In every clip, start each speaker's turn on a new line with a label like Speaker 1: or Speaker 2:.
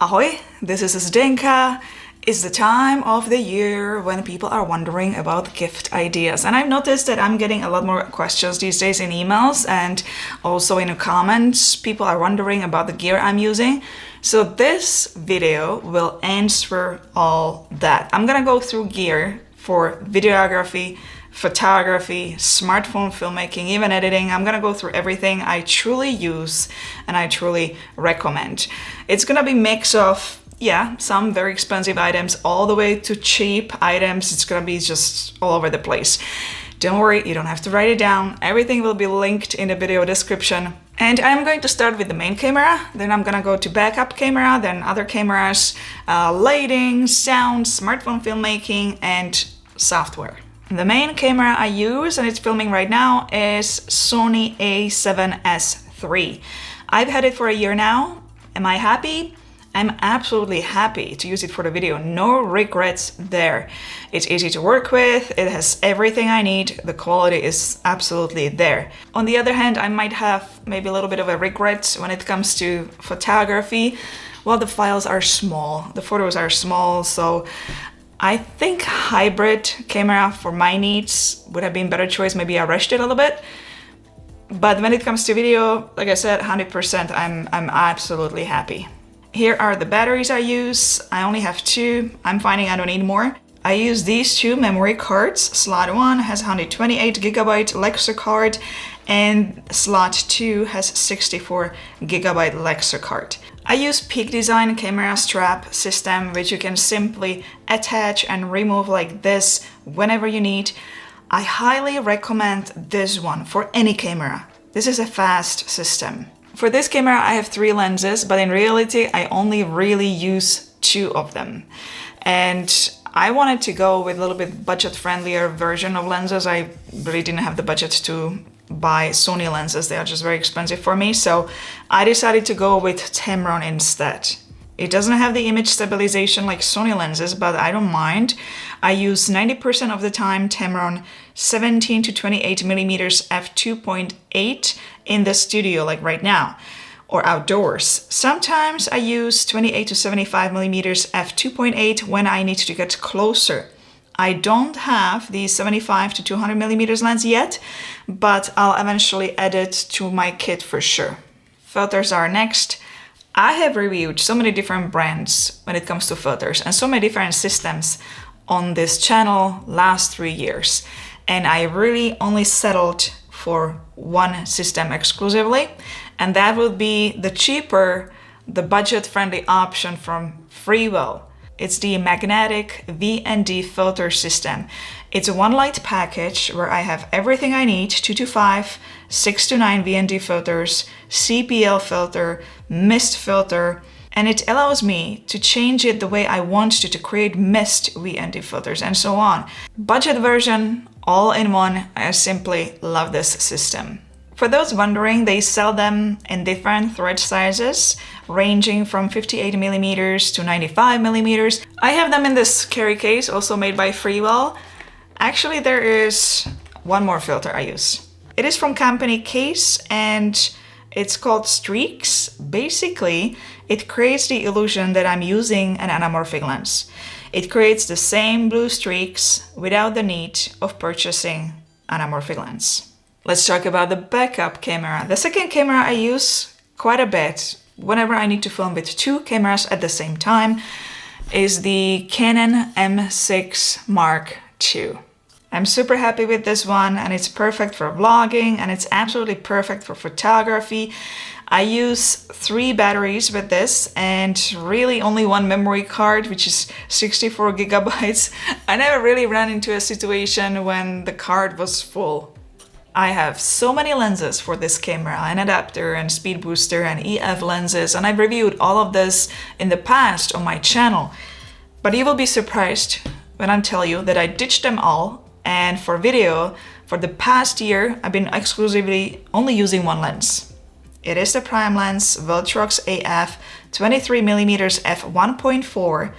Speaker 1: Ahoy, this is Zdenka. It's the time of the year when people are wondering about gift ideas. And I've noticed that I'm getting a lot more questions these days in emails and also in the comments. People are wondering about the gear I'm using. So this video will answer all that. I'm gonna go through gear for videography, photography, smartphone filmmaking, even editing. I'm gonna go through everything I truly use and I truly recommend. It's gonna be a mix of, some very expensive items all the way to cheap items. It's gonna be just all over the place. Don't worry, you don't have to write it down. Everything will be linked in the video description. And I'm going to start with the main camera, then I'm gonna go to backup camera, then other cameras, lighting, sound, smartphone filmmaking, and software. The main camera I use, and it's filming right now, is Sony a7S III. I've had it for a year now. Am I happy? I'm absolutely happy to use it for the video. No regrets there. It's easy to work with, it has everything I need, the quality is absolutely there. On the other hand, I might have maybe a little bit of a regret when it comes to photography. Well, the files are small, the photos are small, so I think hybrid camera for my needs would have been a better choice. Maybe I rushed it a little bit. But when it comes to video, like I said, 100%, I'm absolutely happy. Here are the batteries I use. I only have two. I'm finding I don't need more. I use these two memory cards. Slot 1 has 128GB Lexer card and slot 2 has 64GB Lexer card. I use Peak Design camera strap system, which you can simply attach and remove like this whenever you need. I highly recommend this one for any camera. This is a fast system. For this camera I have 3 lenses, but in reality I only really use 2 of them. And I wanted to go with a little bit budget-friendlier version of lenses. I really didn't have the budget to buy Sony lenses. They are just very expensive for me. So I decided to go with Tamron instead. It doesn't have the image stabilization like Sony lenses, but I don't mind. I use 90% of the time Tamron 17 to 28mm f2.8 in the studio, like right now, or outdoors. Sometimes I use 28 to 75mm f2.8 when I need to get closer. I don't have the 75 to 200mm lens yet, but I'll eventually add it to my kit for sure. Filters are next. I have reviewed so many different brands when it comes to filters and so many different systems on this channel last 3 years. And I really only settled for one system exclusively, and that would be the cheaper, the budget-friendly option from Freewell. It's the magnetic V&D filter system. It's a one light package where I have everything I need: 2 to 5, 6 to 9 V&D filters, CPL filter, mist filter, and it allows me to change it the way I want to create mist V&D filters and so on. Budget version, all in one. I simply love this system. For those wondering, they sell them in different thread sizes, ranging from 58mm to 95mm. I have them in this carry case, also made by Freewell. Actually, there is one more filter I use. It is from company Case and it's called Streaks. Basically, it creates the illusion that I'm using an anamorphic lens. It creates the same blue streaks without the need of purchasing anamorphic lens. Let's talk about the backup camera. The second camera I use quite a bit whenever I need to film with 2 cameras at the same time is the Canon M6 Mark II. I'm super happy with this one, and it's perfect for vlogging and it's absolutely perfect for photography. I use 3 batteries with this and really only one memory card, which is 64GB. I never really ran into a situation when the card was full. I have so many lenses for this camera, an adapter and speed booster and EF lenses, and I've reviewed all of this in the past on my channel. But you will be surprised when I tell you that I ditched them all, and for video, for the past year, I've been exclusively only using one lens. It is the prime lens Viltrox AF 23mm f1.4,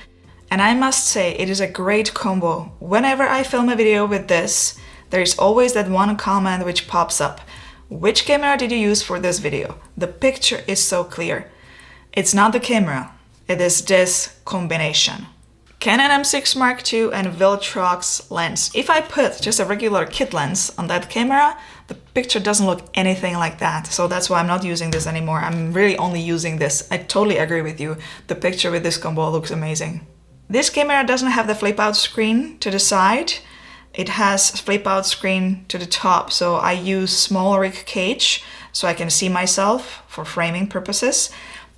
Speaker 1: and I must say it is a great combo. Whenever I film a video with this, there is always that one comment which pops up. Which camera did you use for this video? The picture is so clear. It's not the camera, it is this combination. Canon M6 Mark II and Viltrox lens. If I put just a regular kit lens on that camera, the picture doesn't look anything like that. So that's why I'm not using this anymore. I'm really only using this. I totally agree with you. The picture with this combo looks amazing. This camera doesn't have the flip out screen to the side. It has flip out screen to the top. So I use small rig cage so I can see myself for framing purposes.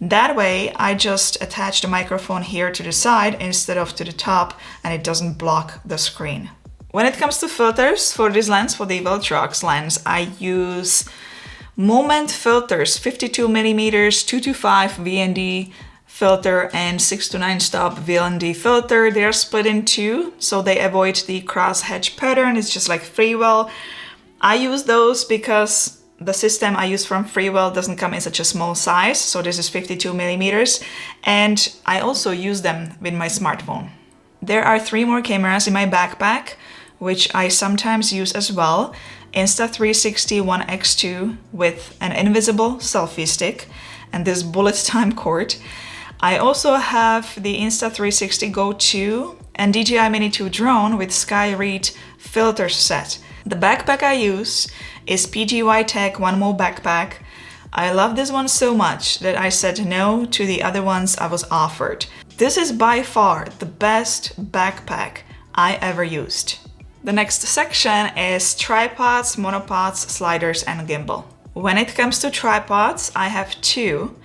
Speaker 1: That way, I just attach the microphone here to the side instead of to the top, and it doesn't block the screen. When it comes to filters for this lens, for the Viltrox lens, I use Moment filters, 52mm 225 VND filter and 6 to 9 stop VLND filter. They are split in two, so they avoid the cross hatch pattern. It's just like Freewell. I use those because the system I use from Freewell doesn't come in such a small size, so this is 52mm, and I also use them with my smartphone. There are 3 more cameras in my backpack, which I sometimes use as well. Insta360 ONE X2 with an invisible selfie stick and this bullet time cord. I also have the Insta360 Go 2 and DJI Mini 2 drone with Skyread filter set. The backpack I use is PGY Tech OneMo backpack. I love this one so much that I said no to the other ones I was offered. This is by far the best backpack I ever used. The next section is tripods, monopods, sliders, and gimbal. When it comes to tripods, I have 2,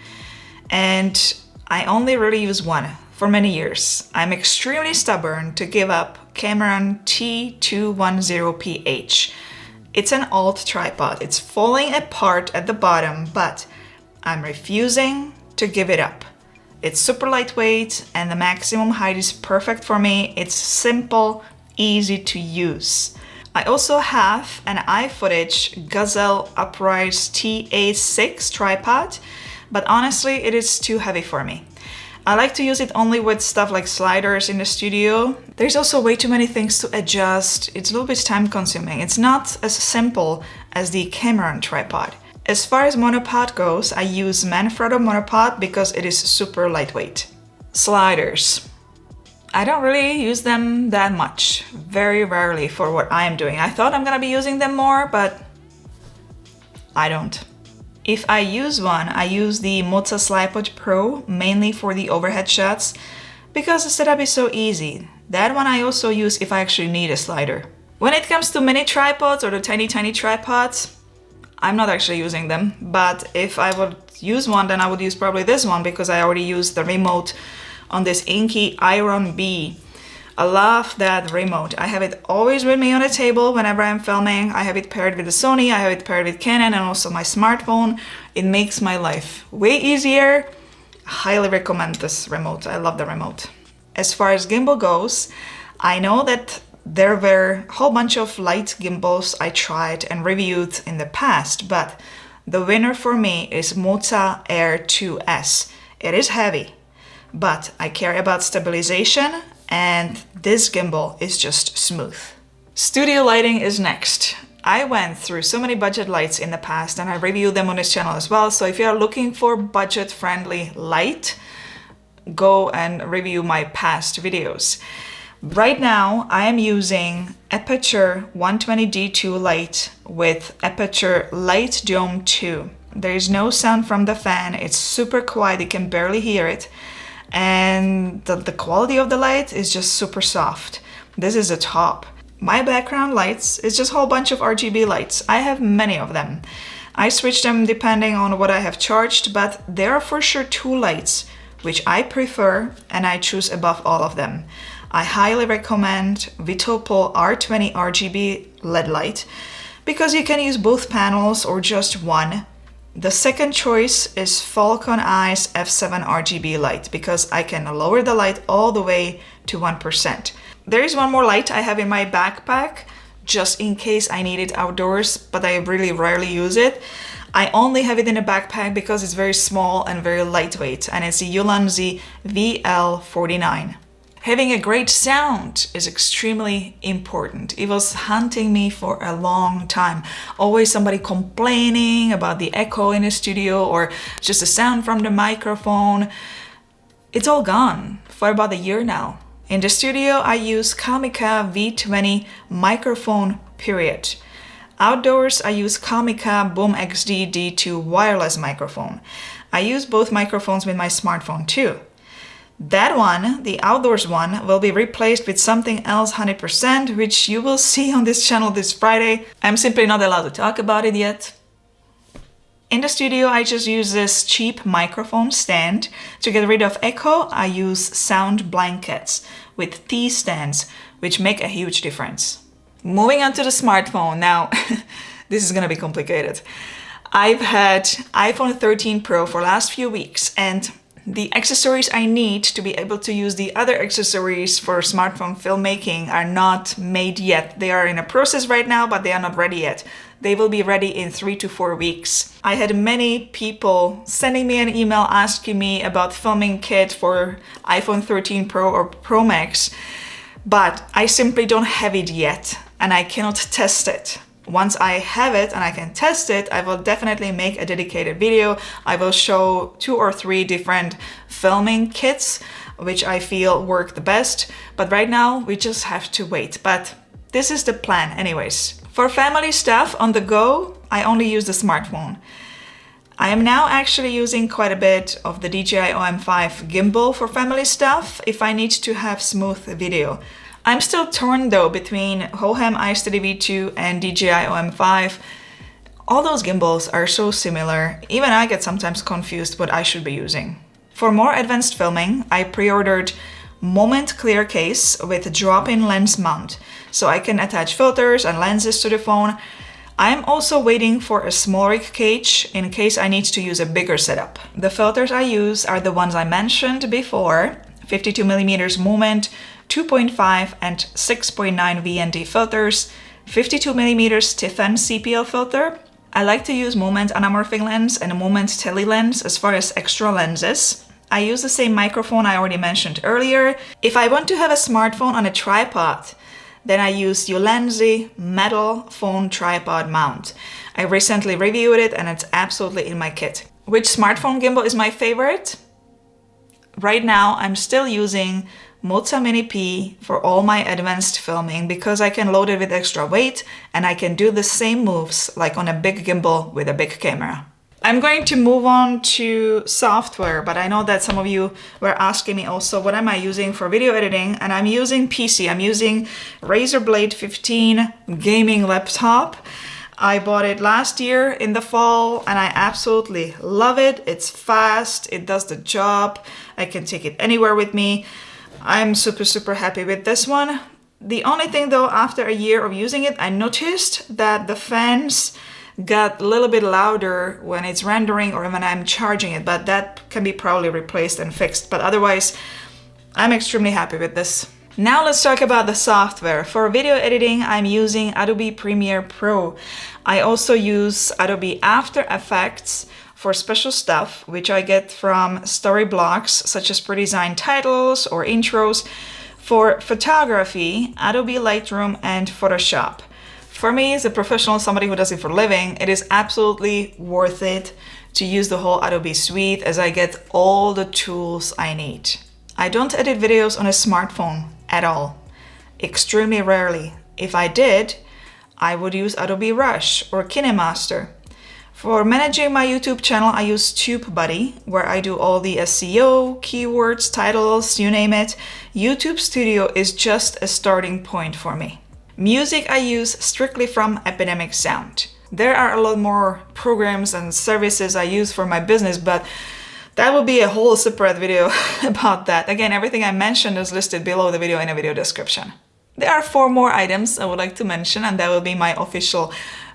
Speaker 1: and I only really use one for many years. I'm extremely stubborn to give up Cameron T210PH. It's an alt tripod. It's falling apart at the bottom, but I'm refusing to give it up. It's super lightweight and the maximum height is perfect for me. It's simple, easy to use. I also have an iFootage Gazelle Upright TA6 tripod, but honestly, it is too heavy for me. I like to use it only with stuff like sliders in the studio. There's also way too many things to adjust. It's a little bit time consuming. It's not as simple as the Cameron tripod. As far as monopod goes, I use Manfrotto monopod because it is super lightweight. Sliders. I don't really use them that much. Very rarely for what I am doing. I thought I'm gonna be using them more, but I don't. If I use one, I use the Moza Slypod Pro mainly for the overhead shots because the setup is so easy. That one I also use if I actually need a slider. When it comes to mini tripods or the tiny tripods, I'm not actually using them, but if I would use one, then I would use probably this one because I already used the remote on this Inky Iron B. I love that remote. I have it always with me on the table whenever I'm filming. I have it paired with the Sony, I have it paired with Canon and also my smartphone. It makes my life way easier. I highly recommend this remote. I love the remote. As far as gimbal goes, I know that there were a whole bunch of light gimbals I tried and reviewed in the past, but the winner for me is Moza Air 2S. It is heavy, but I care about stabilization, and this gimbal is just smooth. Studio lighting is next. I went through so many budget lights in the past and I reviewed them on this channel as well, so if you are looking for budget-friendly light, go and review my past videos. Right now, I am using Aputure 120D2 light with Aputure Light Dome 2. There is no sound from the fan, it's super quiet, you can barely hear it. And the quality of the light is just super soft. This is the top. My background lights is just a whole bunch of RGB lights. I have many of them. I switch them depending on what I have charged, but there are for sure 2 lights which I prefer and I choose above all of them. I highly recommend Vitopol R20 RGB LED light because you can use both panels or just one. The second choice is Falcon Eyes F7 RGB light because I can lower the light all the way to 1%. There is one more light I have in my backpack just in case I need it outdoors, but I really rarely use it. I only have it in a backpack because it's very small and very lightweight, and it's the Ulanzi VL49. Having a great sound is extremely important. It was haunting me for a long time. Always somebody complaining about the echo in the studio or just the sound from the microphone. It's all gone for about a year now. In the studio, I use Comica V20 microphone, period. Outdoors, I use Comica Boom XD D2 wireless microphone. I use both microphones with my smartphone too. That one, the outdoors one, will be replaced with something else 100%, which you will see on this channel this Friday. I'm simply not allowed to talk about it yet. In the studio, I just use this cheap microphone stand. To get rid of echo, I use sound blankets with T-stands, which make a huge difference. Moving on to the smartphone. Now, this is gonna be complicated. I've had iPhone 13 Pro for the last few weeks, and the accessories I need to be able to use the other accessories for smartphone filmmaking are not made yet. They are in a process right now, but they are not ready yet. They will be ready in 3 to 4 weeks. I had many people sending me an email asking me about filming kit for iPhone 13 Pro or Pro Max, but I simply don't have it yet and I cannot test it. Once I have it and I can test it, I will definitely make a dedicated video. I will show 2 or 3 different filming kits, which I feel work the best. But right now, we just have to wait. But this is the plan anyways. For family stuff on the go, I only use the smartphone. I am now actually using quite a bit of the DJI OM5 gimbal for family stuff if I need to have smooth video. I'm still torn though between Hohem iSteady V2 and DJI OM5. All those gimbals are so similar, even I get sometimes confused what I should be using. For more advanced filming, I pre-ordered Moment Clear Case with drop-in lens mount, so I can attach filters and lenses to the phone. I'm also waiting for a small rig cage in case I need to use a bigger setup. The filters I use are the ones I mentioned before, 52mm Moment, 2.5 and 6.9 VND filters, 52mm Tiffen CPL filter. I like to use Moment anamorphic lens and a Moment tele lens as far as extra lenses. I use the same microphone I already mentioned earlier. If I want to have a smartphone on a tripod, then I use Ulanzi metal phone tripod mount. I recently reviewed it and it's absolutely in my kit. Which smartphone gimbal is my favorite? Right now, I'm still using Moza Mini P for all my advanced filming because I can load it with extra weight and I can do the same moves like on a big gimbal with a big camera. I'm going to move on to software, but I know that some of you were asking me also what am I using for video editing, and I'm using PC. I'm using Razer Blade 15 gaming laptop. I bought it last year in the fall and I absolutely love it. It's fast, it does the job. I can take it anywhere with me. I'm super happy with this one. The only thing though, after a year of using it, I noticed that the fans got a little bit louder when it's rendering or when I'm charging it, but that can be probably replaced and fixed. But otherwise, I'm extremely happy with this. Now let's talk about the software. For video editing, I'm using Adobe Premiere Pro. I also use Adobe After Effects for special stuff, which I get from Storyblocks, such as pre-designed titles or intros. For photography, Adobe Lightroom and Photoshop. For me, as a professional, somebody who does it for a living, it is absolutely worth it to use the whole Adobe suite as I get all the tools I need. I don't edit videos on a smartphone at all. Extremely rarely. If I did, I would use Adobe Rush or KineMaster. For managing my YouTube channel, I use TubeBuddy, where I do all the SEO, keywords, titles, you name it. YouTube Studio is just a starting point for me. Music I use strictly from Epidemic Sound. There are a lot more programs and services I use for my business, but that will be a whole separate video about that. Again, everything I mentioned is listed below the video in a video description. There are 4 more items I would like to mention, and that will be my official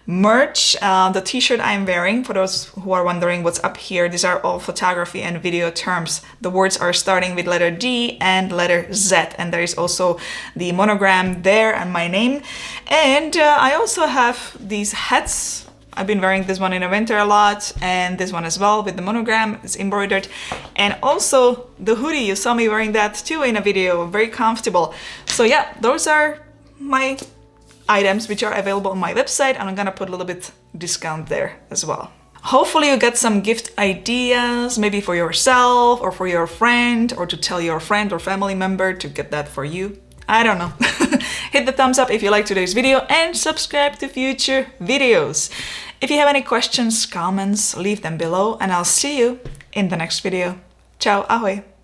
Speaker 1: merch. The t-shirt I'm wearing, for those who are wondering what's up here, these are all photography and video terms. The words are starting with letter D and letter Z, and there is also the monogram there and my name. And I also have these hats. I've been wearing this one in the winter a lot, and this one as well with the monogram. It's embroidered. And also the hoodie, you saw me wearing that too in a video, very comfortable. So yeah, those are my items which are available on my website, and I'm gonna put a little bit discount there as well. Hopefully you get some gift ideas, maybe for yourself or for your friend, or to tell your friend or family member to get that for you. I don't know. Hit the thumbs up if you liked today's video and subscribe to future videos. If you have any questions, comments, leave them below and I'll see you in the next video. Ciao, ahoj!